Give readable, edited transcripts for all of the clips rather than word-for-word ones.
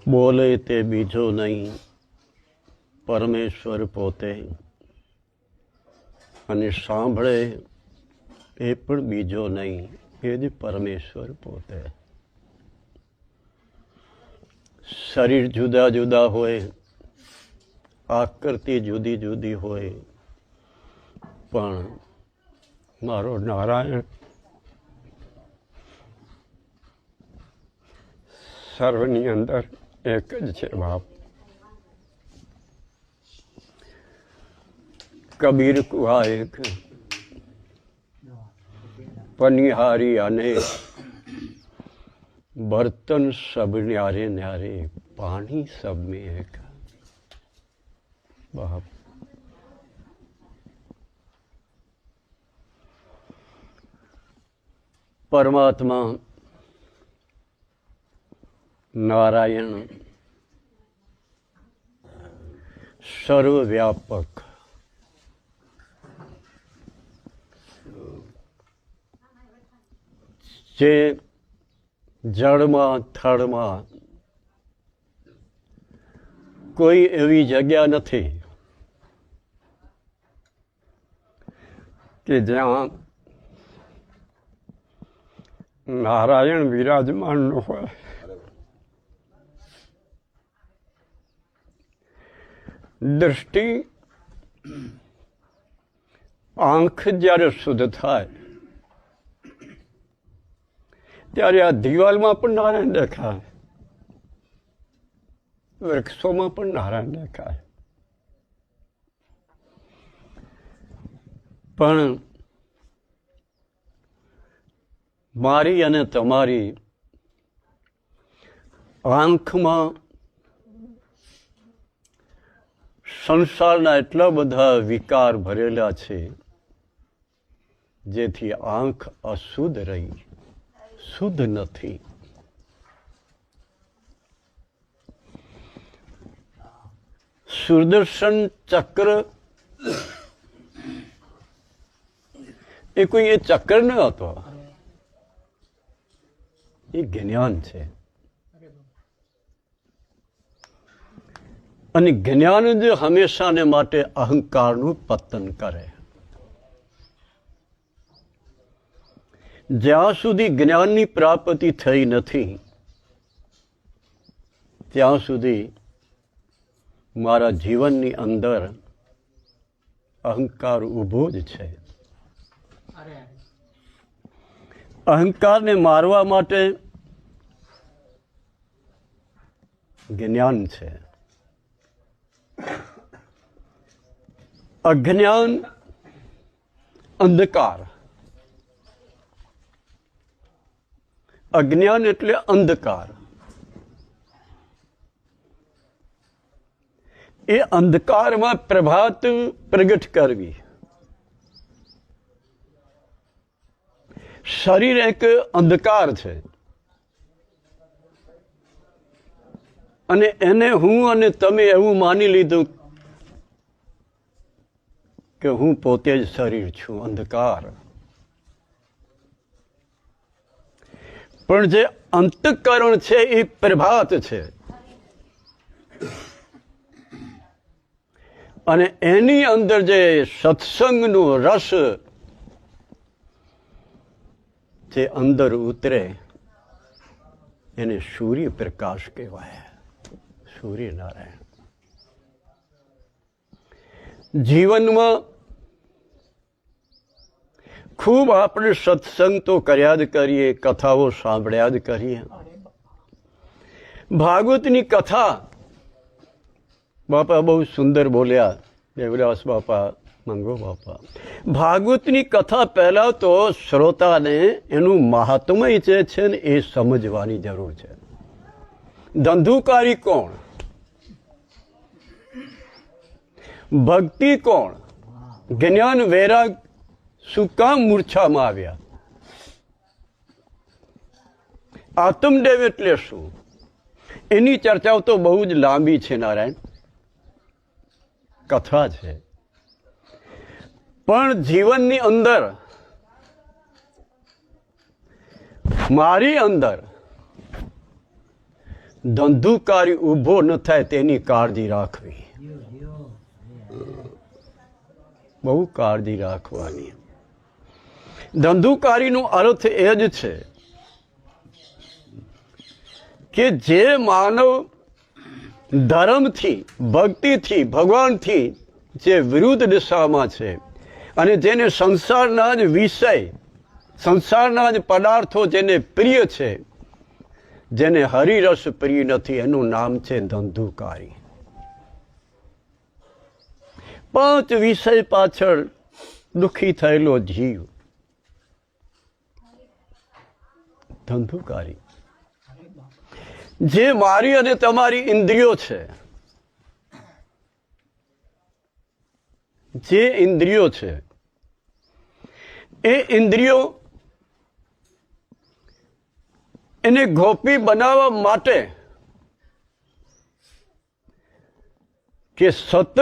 બોલે તે બીજો નહીં, પરમેશ્વર પોતે, અને સાંભળે એ પણ બીજો નહીં, એ જ પરમેશ્વર પોતે. શરીર જુદા જુદા હોય, આકૃતિ જુદી જુદી હોય, પણ મારો નારાયણ સર્વની અંદર એક જ છે બાપ. કબીર કુવા એક, પનિહારી અનેક, બર્તન સબ ન્યારે ન્યારે, પાણી સબ में एक. બાપ પરમાત્મા નારાયણ સર્વવ્યાપક, જે જળમાં થળમાં કોઈ એવી જગ્યા નથી કે જ્યાં નારાયણ વિરાજમાન ન હોય. દૃષ્ટિ, આંખ જ્યારે શુદ્ધ થાય ત્યારે આ દિવાલમાં પણ નારાયણ દેખાય, વૃક્ષોમાં પણ નારાયણ દેખાય. પણ મારી અને તમારી આંખમાં સંસારના એટલા બધા વિકાર ભરેલા છે, જેથી આંખ અશુદ્ધ રહી, શુદ્ધ નથી. સુદર્શન ચક્ર એ કોઈ એ ચક્ર ન હતો, એ જ્ઞાન છે. અને જ્ઞાન જ હંમેશાને માટે અહંકારનું પતન કરે. જ્યાં સુધી જ્ઞાનની પ્રાપ્તિ થઈ નથી ત્યાં સુધી મારા જીવનની અંદર અહંકાર ઊભો જ છે. અહંકારને મારવા માટે જ્ઞાન છે. અજ્ઞાન, અંધકાર. અજ્ઞાન એટલે અંધકાર. એ અંધકારમાં પ્રભાત પ્રગટ કરવી. શરીર એક અંધકાર છે અને એને હું અને તમે એવું માની લીધું કે હું પોતે જ શરીર છું, અંધકાર. પણ જે અંતઃકરણ છે એ પ્રભાત છે, અને એની અંદર જે સત્સંગનો રસ જે અંદર ઉતરે એને સૂર્યપ્રકાશ કહેવાય, સૂર્યનારાયણ. જીવનમાં ખૂબ આપણે સત્સંગ તો કર્યા જ કરીએ, કથાઓ સાંભળ્યા જ કરીએ. ભાગવતની કથા બાપા બહુ સુંદર બોલ્યા, દેવદાસ બાપા, મંગો બાપા. ભાગવતની કથા પહેલા તો શ્રોતાને એનું મહાત્મય જે છે ને એ સમજવાની જરૂર છે. ધંધુકારી કોણ? ભક્તિ કોણ? જ્ઞાન વૈરાગ શું કામ મૂર્છામાં આવ્યા? આત્મદેવ એટલે શું? એની ચર્ચાઓ તો બહુ જ લાંબી છે નારાયણ, કથા છે. પણ જીવનની અંદર, મારી અંદર ધંધુકારી ઊભો ન થાય તેની કાળજી રાખવી. બહુ કાળજી રાખવાની. ધંધુકારીનો અર્થ એ જ છે કે જે માનવ ધર્મથી, ભક્તિથી, ભગવાનથી જે વિરુદ્ધ દિશામાં છે અને જેને સંસારના જ વિષય, સંસારના જ પદાર્થો જેને પ્રિય છે, જેને હરિરસ પ્રિય નથી, એનું નામ છે ધંધુકારી. 5 વિષય પાછળ દુઃખી થયેલો જીવ ધંધુકારી. જે મારી અને તમારી ઇન્દ્રિયો છે, જે ઇન્દ્રિયો છે, એ ઇન્દ્રિયો એને ગોપી બનાવવા માટે કે સતત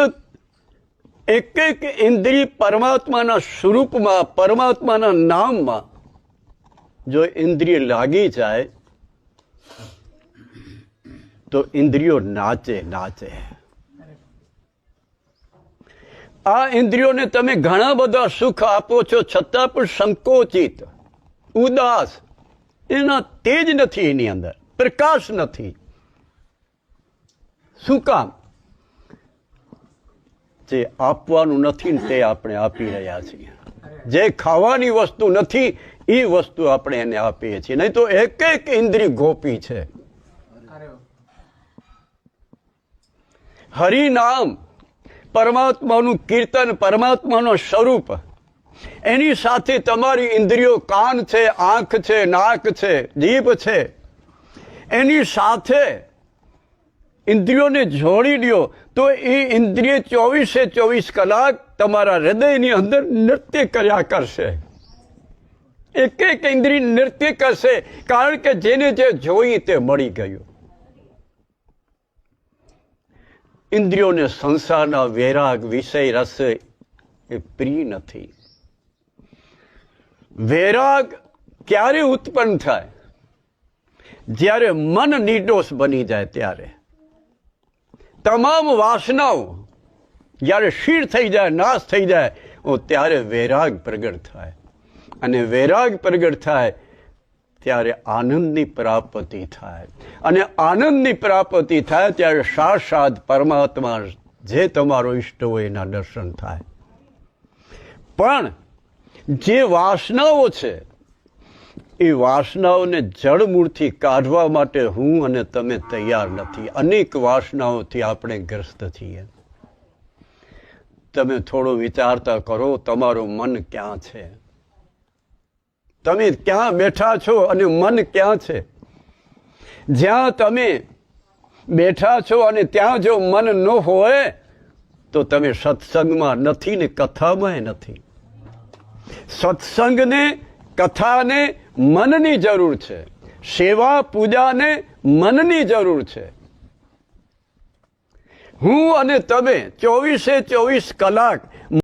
એક એક ઇન્દ્રિય પરમાત્માના સ્વરૂપમાં, પરમાત્માના નામમાં જો ઇન્દ્રિય લાગી જાય તો ઇન્દ્રિયો નાચે નાચે. આ ઇન્દ્રિયોને તમે ઘણા બધા સુખ આપો છો, છતાં પણ સંકોચિત, ઉદાસ, એના તેજ નથી, એની અંદર પ્રકાશ નથી. શું કામ? જે આપવાનું નથી ને તે આપણે આપી રહ્યા છીએ. જે ખાવાની વસ્તુ નથી એ વસ્તુ આપણે એને આપીએ છીએ. નહીં તો એક એક ઇન્દ્રિય ગોપી છે. હરિનામ, પરમાત્માનું કીર્તન, પરમાત્માનો સ્વરૂપ, એની સાથે તમારી ઇન્દ્રિયો કાન છે, આંખ છે, નાક છે, જીભ છે, એની સાથે ઇન્દ્રિયોને જોડી દો તો એ ઇન્દ્રિય 24 કલાક તમારા હૃદયની અંદર નૃત્ય કર્યા કરશે. એક એક ઇન્દ્રિય નૃત્ય કરશે, કારણ કે જેને જે જોઈ તે મળી ગયું. ઇન્દ્રિયોને સંસારના વૈરાગ, વિષય, રસ એ પ્રિય નથી. વૈરાગ ક્યારે ઉત્પન્ન થાય? જ્યારે મન નિર્દોષ બની જાય ત્યારે. તમામ વાસનાઓ જ્યારે ક્ષીણ થઈ જાય, નાશ થઈ જાય, ત્યારે વૈરાગ પ્રગટ થાય. અને વૈરાગ પ્રગટ થાય ત્યારે આનંદની પ્રાપ્તિ થાય. અને આનંદની પ્રાપ્તિ થાય ત્યારે સાક્ષાત પરમાત્મા, જે તમારો ઈષ્ટ હોય, એના દર્શન થાય. પણ જે વાસનાઓ છે એ વાસનાઓને જડમૂળથી કાઢવા માટે હું અને તમે તૈયાર નથી. અનેક વાસનાઓથી આપણે ગ્રસ્ત છીએ. તમે થોડો વિચારતા કરો, તમારું મન ક્યાં છે? તમે ક્યાં બેઠા છો અને મન ક્યાં છે? જ્યાં તમે બેઠા છો અને ત્યાં જો મન ન હોય તો તમે સત્સંગમાં નથી ને કથામાં નથી. સત્સંગને, કથાને મનની જરૂર છે. સેવા પૂજાને મનની જરૂર છે. હું અને તમે 24 કલાક